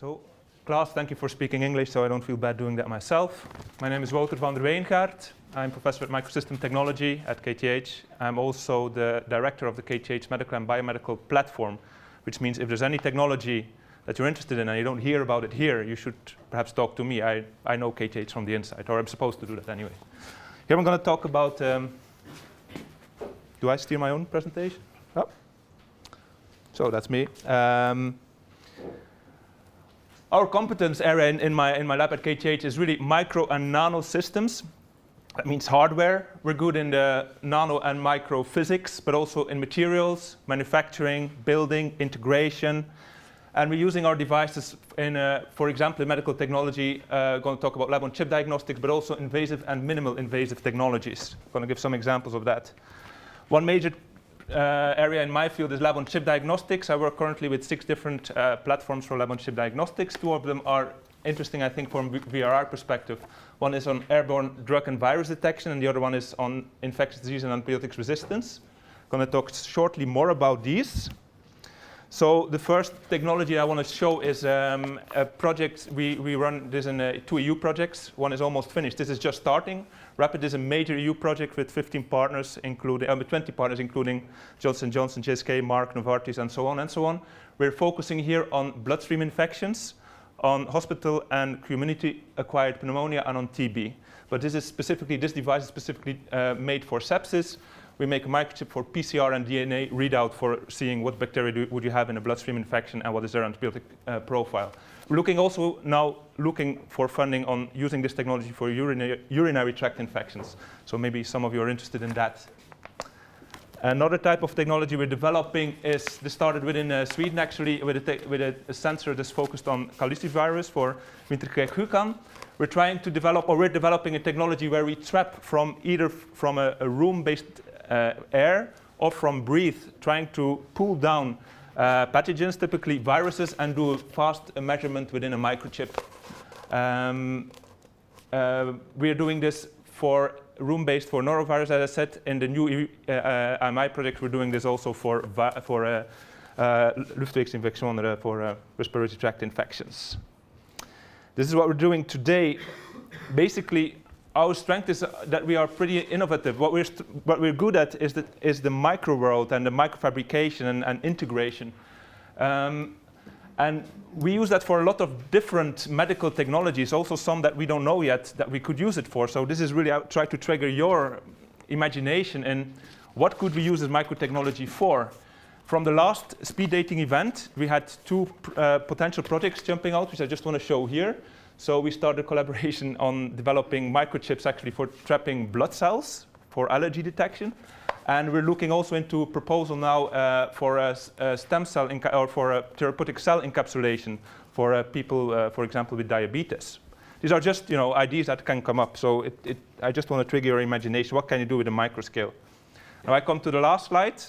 So, class, thank you for speaking English, so I don't feel bad doing that myself. My name is Wouter van der Wijngaart. I'm professor at Microsystem Technology at KTH. I'm also the director of the KTH Medical and Biomedical Platform, which means if there's any technology that you're interested in and you don't hear about it here, you should perhaps talk to me. I know KTH from the inside, or I'm supposed to do that anyway. Here I'm going to talk about, do I steer my own presentation? Oh. So that's me. Our competence area in my lab at KTH is really micro and nano systems. That means hardware. We're good in the nano and micro physics, but also in materials, manufacturing, building, integration. And we're using our devices in, for example, in medical technology, going to talk about lab-on-chip diagnostics, but also invasive and minimal invasive technologies. I'm going to give some examples of that. One major area in my field is lab-on-chip diagnostics. I work currently with 6 different platforms for lab-on-chip diagnostics. 2 of them are interesting, I think, from VRR perspective. One is on airborne drug and virus detection, and the other one is on infectious disease and antibiotics resistance. I'm going to talk shortly more about these. So the first technology I want to show is a project. We run this in 2 EU projects. One is almost finished. This is just starting. RAPID is a major EU project with 15 partners, including 20 partners, including Johnson & Johnson, GSK, Merck, Novartis, and so on and so on. We're focusing here on bloodstream infections, on hospital and community-acquired pneumonia, and on TB. But this device is specifically made for sepsis. We make a microchip for PCR and DNA readout for seeing what bacteria would you have in a bloodstream infection and what is their antibiotic profile. We're also now looking for funding on using this technology for urinary tract infections. So maybe some of you are interested in that. Another type of technology we're developing is, this started within Sweden actually, with a sensor that's focused on calicivirus for Wijngaart. We're trying to develop, or we're developing a technology where we trap from either from a room-based air or from breathe, trying to pull down pathogens, typically viruses, and do a fast measurement within a microchip. We're doing this for room-based for norovirus, as I said. In the new IMI project, we're doing this also for luchtwegsinfectionen, for respiratory tract infections. This is what we're doing today. Basically, our strength is that we are pretty innovative. What we're good at is the micro world and the microfabrication and integration. And we use that for a lot of different medical technologies, also some that we don't know yet that we could use it for. So this is really try to trigger your imagination and what could we use this microtechnology for. From the last speed dating event, we had 2 potential projects jumping out, which I just want to show here. So we started collaboration on developing microchips actually for trapping blood cells for allergy detection. And we're looking also into a proposal now for a stem cell or for a therapeutic cell encapsulation for people, for example, with diabetes. These are just ideas that can come up. So I just want to trigger your imagination. What can you do with a microscale? Now I come to the last slide.